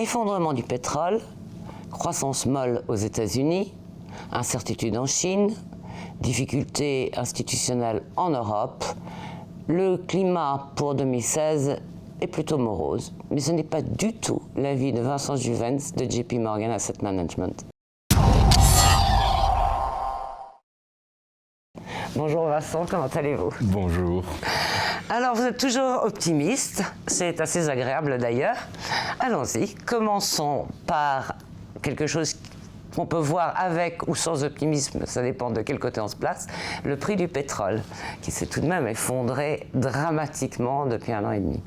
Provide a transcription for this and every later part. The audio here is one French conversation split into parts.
Effondrement du pétrole, croissance molle aux États-Unis, incertitude en Chine, difficultés institutionnelles en Europe. Le climat pour 2016 est plutôt morose, mais ce n'est pas du tout l'avis de Vincent Juvens de JP Morgan Asset Management. Bonjour Vincent, comment allez-vous? Bonjour. Alors vous êtes toujours optimiste, c'est assez agréable d'ailleurs. Allons-y, commençons par quelque chose qu'on peut voir avec ou sans optimisme, ça dépend de quel côté on se place, le prix du pétrole, qui s'est tout de même effondré dramatiquement depuis 1 an et demi.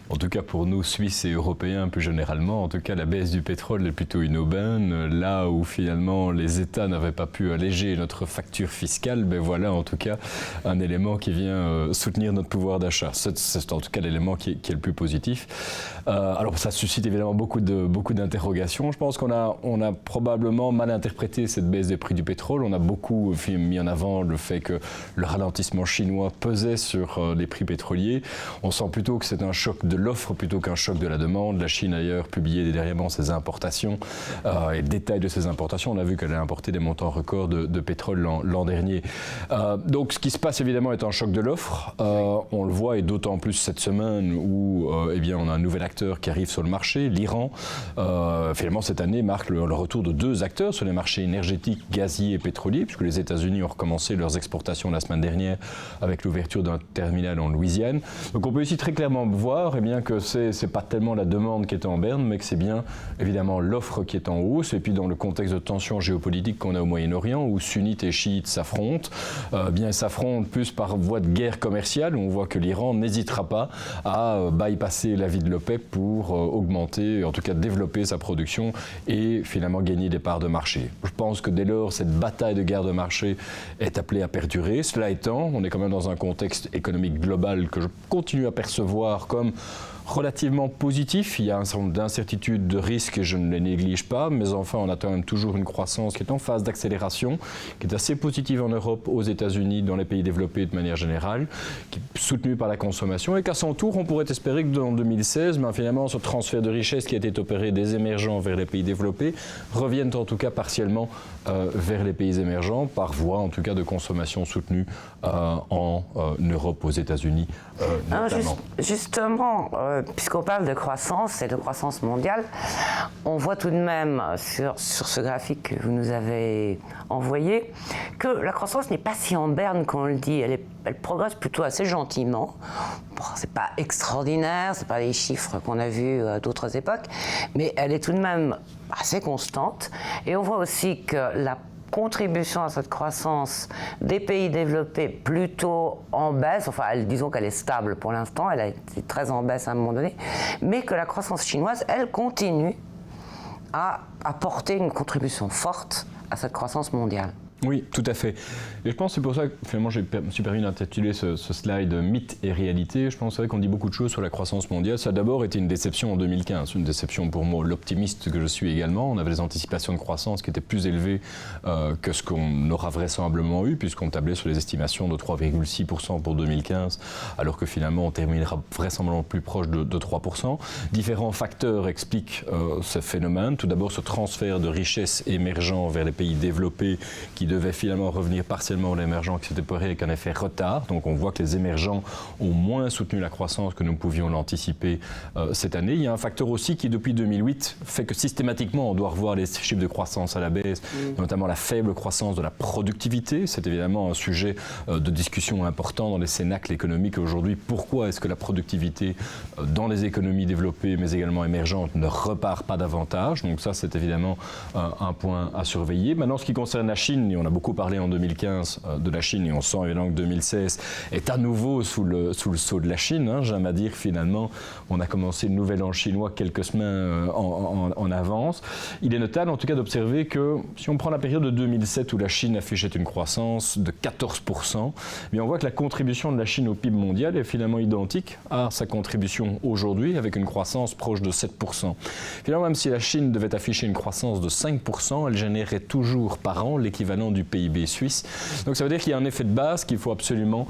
En tout cas pour nous, Suisses et Européens plus généralement, en tout cas la baisse du pétrole est plutôt une aubaine. Là où finalement les États n'avaient pas pu alléger notre facture fiscale, ben voilà en tout cas un élément qui vient soutenir notre pouvoir d'achat. C'est en tout cas l'élément qui est le plus positif. Alors ça suscite évidemment beaucoup d'interrogations. Je pense qu'on a probablement mal interprété cette baisse des prix du pétrole. On a beaucoup mis en avant le fait que le ralentissement chinois pesait sur les prix pétroliers. On sent plutôt que c'est un choc de l'offre plutôt qu'un choc de la demande. La Chine d'ailleurs publiait dernièrement ses importations et le détail de ses importations. On a vu qu'elle a importé des montants records de pétrole l'an dernier. Donc ce qui se passe évidemment est un choc de l'offre. On le voit et d'autant plus cette semaine où eh bien, on a un nouvel acteur qui arrive sur le marché, l'Iran. Finalement cette année marque le retour de 2 acteurs sur les marchés énergétiques, gaziers et pétroliers, puisque les États-Unis ont recommencé leurs exportations la semaine dernière avec l'ouverture d'un terminal en Louisiane. Donc on peut ici très clairement voir eh bien, que ce n'est pas tellement la demande qui est en berne, mais que c'est bien évidemment l'offre qui est en hausse. Et puis dans le contexte de tensions géopolitiques qu'on a au Moyen-Orient, où sunnites et chiites s'affrontent, bien s'affrontent plus par voie de guerre commerciale, où on voit que l'Iran n'hésitera pas à bypasser l'avis de l'OPEP pour augmenter, en tout cas développer sa production et finalement gagner des parts de marché. Je pense que dès lors, cette bataille de guerre de marché est appelée à perdurer. Cela étant, on est quand même dans un contexte économique global que je continue à percevoir comme relativement positif. Il y a un certain nombre d'incertitudes, de risques, et je ne les néglige pas, mais enfin on a quand même toujours une croissance qui est en phase d'accélération, qui est assez positive en Europe, aux États-Unis, dans les pays développés de manière générale, qui est soutenue par la consommation, et qu'à son tour on pourrait espérer que dans 2016, finalement ce transfert de richesse qui a été opéré des émergents vers les pays développés revienne en tout cas partiellement vers les pays émergents, par voie en tout cas de consommation soutenue en Europe, aux États-Unis notamment. Justement, puisqu'on parle de croissance et de croissance mondiale, on voit tout de même sur ce graphique que vous nous avez envoyé que la croissance n'est pas si en berne qu'on le dit. Elle progresse plutôt assez gentiment. Bon, c'est pas extraordinaire, c'est pas les chiffres qu'on a vus à d'autres époques, mais elle est tout de même assez constante. Et on voit aussi que la contribution à cette croissance des pays développés plutôt en baisse, enfin disons qu'elle est stable pour l'instant, elle a été très en baisse à un moment donné, mais que la croissance chinoise, elle continue à apporter une contribution forte à cette croissance mondiale. Oui, tout à fait. Et je pense que c'est pour ça que finalement je me suis permis d'intituler ce slide « Mythe et réalité ». Je pense c'est vrai qu'on dit beaucoup de choses sur la croissance mondiale. Ça a d'abord été une déception en 2015, une déception pour moi, l'optimiste que je suis également. On avait des anticipations de croissance qui étaient plus élevées que ce qu'on aura vraisemblablement eu, puisqu'on tablait sur les estimations de 3,6% pour 2015, alors que finalement on terminera vraisemblablement plus proche de 3%. Différents facteurs expliquent ce phénomène. Tout d'abord ce transfert de richesses émergents vers les pays développés qui devait finalement revenir partiellement aux émergents, qui s'était opéré avec un effet retard. Donc on voit que les émergents ont moins soutenu la croissance que nous pouvions l'anticiper cette année. Il y a un facteur aussi qui, depuis 2008, fait que systématiquement on doit revoir les chiffres de croissance à la baisse, notamment la faible croissance de la productivité. C'est évidemment un sujet de discussion important dans les cénacles économiques aujourd'hui. Pourquoi est-ce que la productivité dans les économies développées, mais également émergentes, ne repart pas davantage? Donc ça, c'est évidemment un point à surveiller. Maintenant, ce qui concerne la Chine, on a beaucoup parlé en 2015 de la Chine et on sent évidemment que 2016 est à nouveau sous le sceau de la Chine. J'aime à dire finalement, on a commencé le nouvel an chinois quelques semaines en avance. Il est notable en tout cas d'observer que si on prend la période de 2007 où la Chine affichait une croissance de 14%, on voit que la contribution de la Chine au PIB mondial est finalement identique à sa contribution aujourd'hui avec une croissance proche de 7%. Finalement, même si la Chine devait afficher une croissance de 5%, elle générait toujours par an l'équivalent 1% du PIB suisse. Donc ça veut dire qu'il y a un effet de base qu'il faut absolument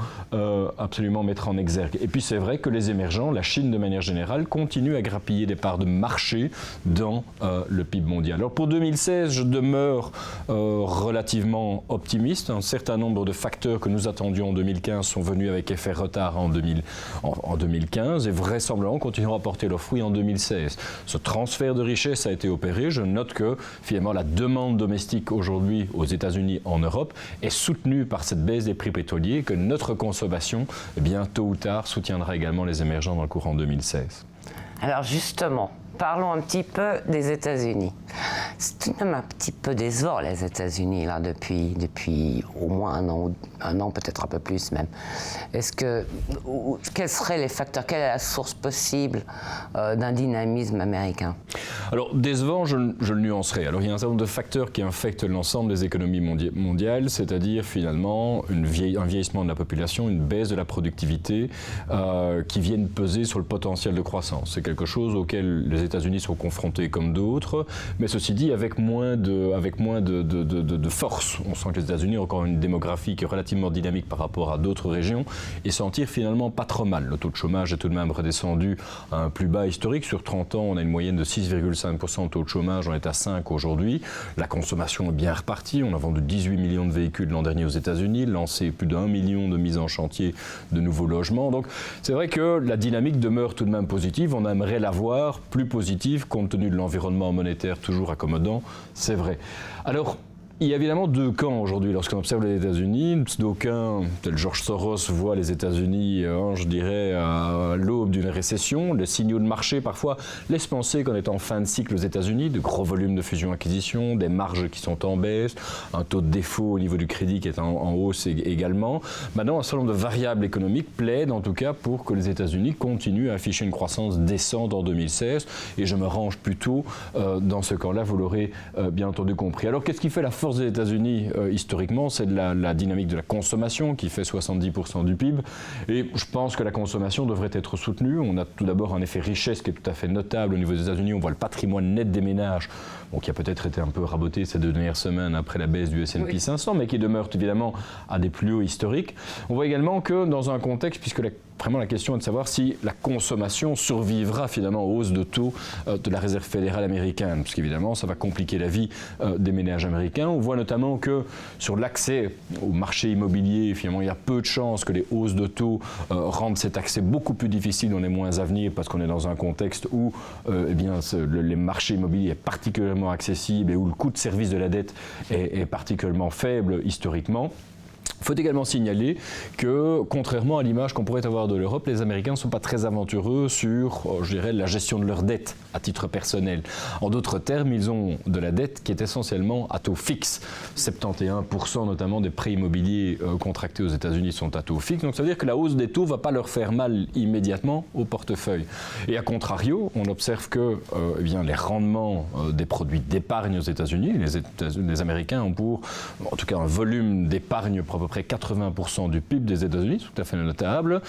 mettre en exergue. Et puis c'est vrai que les émergents, la Chine de manière générale, continuent à grappiller des parts de marché dans le PIB mondial. Alors pour 2016, je demeure relativement optimiste. Un certain nombre de facteurs que nous attendions en 2015 sont venus avec effet retard en 2015 et vraisemblablement continueront à porter leurs fruits en 2016. Ce transfert de richesse a été opéré. Je note que finalement la demande domestique aujourd'hui aux États-Unis, en Europe, est soutenue par cette baisse des prix pétroliers, que notre consommation, eh bien, tôt ou tard, soutiendra également les émergents dans le courant 2016. Alors justement, parlons un petit peu des États-Unis. C'est tout de même un petit peu décevant, les États-Unis, là, depuis au moins un an, peut-être un peu plus même. Quels seraient les facteurs, quelle est la source possible d'un dynamisme américain? Alors, décevant, je le nuancerai. Alors, il y a un certain nombre de facteurs qui infectent l'ensemble des économies mondiales, c'est-à-dire finalement un vieillissement de la population, une baisse de la productivité qui viennent peser sur le potentiel de croissance. C'est quelque chose auquel les États-Unis sont confrontés comme d'autres, mais ceci dit avec moins de force. On sent que les États-Unis ont encore une démographie qui est relativement dynamique par rapport à d'autres régions et s'en tirent finalement pas trop mal. Le taux de chômage est tout de même redescendu à un plus bas historique. Sur 30 ans, on a une moyenne de 6,5% de taux de chômage, on est à 5 aujourd'hui. La consommation est bien repartie. On a vendu 18 millions de véhicules l'an dernier aux États-Unis, lancé plus d'1 million de mises en chantier de nouveaux logements. Donc c'est vrai que la dynamique demeure tout de même positive. On aimerait la voir plus positive compte tenu de l'environnement monétaire toujours accommodant, c'est vrai. Alors, il y a évidemment deux camps aujourd'hui lorsqu'on observe les États-Unis. D'aucuns, tel George Soros, voient les États-Unis, je dirais, à l'aube d'une récession. Les signaux de marché, parfois, laissent penser qu'on est en fin de cycle aux États-Unis, de gros volumes de fusion-acquisition, des marges qui sont en baisse, un taux de défaut au niveau du crédit qui est en hausse également. Maintenant, un certain nombre de variables économiques plaident, en tout cas, pour que les États-Unis continuent à afficher une croissance décente en 2016. Et je me range plutôt dans ce camp-là, vous l'aurez bien entendu compris. Alors, qu'est-ce qui fait la force des États-Unis, historiquement, c'est la dynamique de la consommation qui fait 70% du PIB. Et je pense que la consommation devrait être soutenue. On a tout d'abord un effet richesse qui est tout à fait notable au niveau des États-Unis. On voit le patrimoine net des ménages, qui a peut-être été un peu raboté ces 2 dernières semaines après la baisse du S&P 500, mais qui demeure évidemment à des plus hauts historiques. On voit également que dans un contexte, puisque vraiment la question est de savoir si la consommation survivra finalement aux hausses de taux de la Réserve fédérale américaine, parce qu'évidemment ça va compliquer la vie des ménages américains. On voit notamment que sur l'accès au marché immobilier, finalement il y a peu de chances que les hausses de taux rendent cet accès beaucoup plus difficile dans les mois à venir, parce qu'on est dans un contexte où les marchés immobiliers est particulièrement accessible et où le coût de service de la dette est particulièrement faible historiquement. Il faut également signaler que, contrairement à l'image qu'on pourrait avoir de l'Europe, les Américains ne sont pas très aventureux sur, je dirais, la gestion de leur dette à titre personnel. En d'autres termes, ils ont de la dette qui est essentiellement à taux fixe. 71% notamment des prêts immobiliers contractés aux États-Unis sont à taux fixe. Donc ça veut dire que la hausse des taux ne va pas leur faire mal immédiatement au portefeuille. Et à contrario, on observe que les rendements des produits d'épargne aux États-Unis, les Américains ont pour, en tout cas, un volume d'épargne à peu près 80% du PIB des États-Unis, tout à fait notable,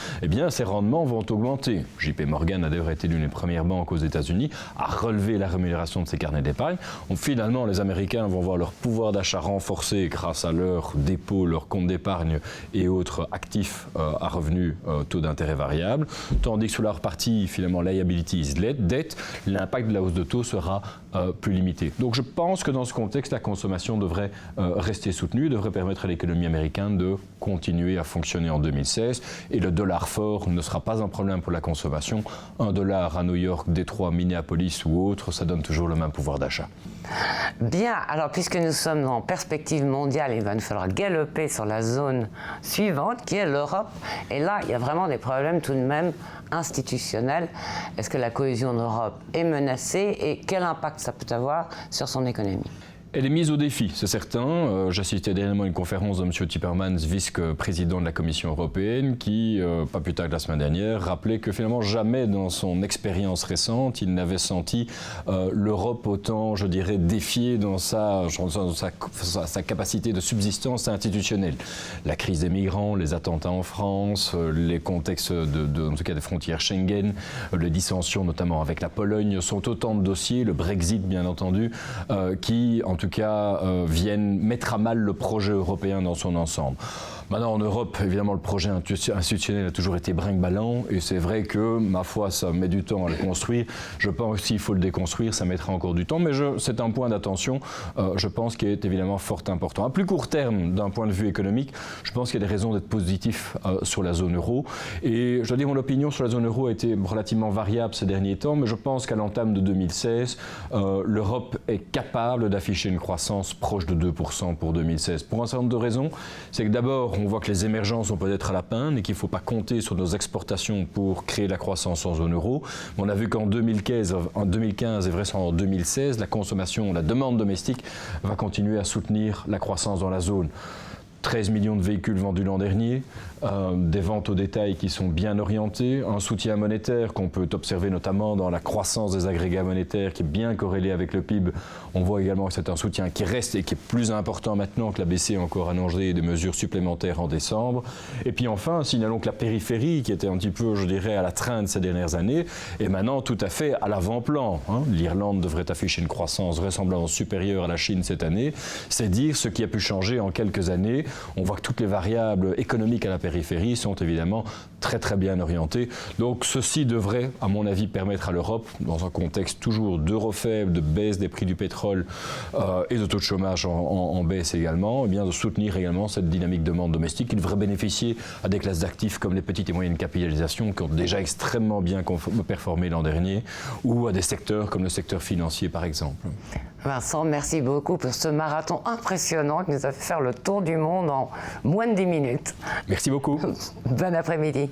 ces rendements vont augmenter. JP Morgan a d'ailleurs été l'une des premières banques aux États-Unis à relever la rémunération de ses carnets d'épargne. Donc finalement, les Américains vont voir leur pouvoir d'achat renforcé grâce à leurs dépôts, leurs comptes d'épargne et autres actifs à revenus taux d'intérêt variable, tandis que sur leur partie, finalement, liabilities, dette, l'impact de la hausse de taux sera plus limité. Donc je pense que dans ce contexte, la consommation devrait rester soutenue, devrait permettre à l'économie américaine de continuer à fonctionner en 2016 et le dollar fort ne sera pas un problème pour la consommation. $1 à New York, Détroit, Minneapolis ou autre, ça donne toujours le même pouvoir d'achat. Bien, alors puisque nous sommes en perspective mondiale, il va nous falloir galoper sur la zone suivante qui est l'Europe. Et là, il y a vraiment des problèmes tout de même institutionnels. Est-ce que la cohésion d'Europe est menacée et quel impact ça peut avoir sur son économie ? Elle est mise au défi, c'est certain. J'assistais dernièrement à une conférence de M. Timmermans, vice-président de la Commission européenne, qui, pas plus tard que la semaine dernière, rappelait que finalement jamais dans son expérience récente, il n'avait senti l'Europe autant, je dirais, défiée dans sa capacité de subsistance institutionnelle. La crise des migrants, les attentats en France, les contextes en tout cas des frontières Schengen, les dissensions notamment avec la Pologne, sont autant de dossiers, le Brexit bien entendu, qui en tout cas viennent mettre à mal le projet européen dans son ensemble. Maintenant, en Europe, évidemment, le projet institutionnel a toujours été brinque-ballant, et c'est vrai que, ma foi, ça met du temps à le construire. Je pense qu'il faut le déconstruire, ça mettra encore du temps, mais c'est un point d'attention, je pense, qui est évidemment fort important. À plus court terme, d'un point de vue économique, je pense qu'il y a des raisons d'être positif sur la zone euro, et je dois dire, mon opinion sur la zone euro a été relativement variable ces derniers temps, mais je pense qu'à l'entame de 2016, l'Europe est capable d'afficher une croissance proche de 2% pour 2016. Pour un certain nombre de raisons, c'est que d'abord, on voit que les émergences sont peut-être à la peine et qu'il ne faut pas compter sur nos exportations pour créer la croissance en zone euro. Mais on a vu qu'en 2015 et vraisemblablement en 2016, la consommation, la demande domestique va continuer à soutenir la croissance dans la zone. 13 millions de véhicules vendus l'an dernier, des ventes au détail qui sont bien orientées, un soutien monétaire qu'on peut observer notamment dans la croissance des agrégats monétaires qui est bien corrélé avec le PIB. On voit également que c'est un soutien qui reste et qui est plus important maintenant que la BCE a encore annoncé des mesures supplémentaires en décembre. Et puis enfin, signalons que la périphérie, qui était un petit peu, je dirais, à la traîne ces dernières années, est maintenant tout à fait à l'avant-plan. L'Irlande devrait afficher une croissance vraisemblablement supérieure à la Chine cette année. C'est dire ce qui a pu changer en quelques années. On voit que toutes les variables économiques à la périphérie sont évidemment très très bien orientées. Donc ceci devrait, à mon avis, permettre à l'Europe, dans un contexte toujours d'euro faible, de baisse des prix du pétrole et de taux de chômage en baisse également, eh bien, de soutenir également cette dynamique de demande domestique qui devrait bénéficier à des classes d'actifs comme les petites et moyennes capitalisations qui ont déjà extrêmement bien performé l'an dernier, ou à des secteurs comme le secteur financier par exemple. Vincent, merci beaucoup pour ce marathon impressionnant qui nous a fait faire le tour du monde en moins de 10 minutes. Merci beaucoup. Bon après-midi.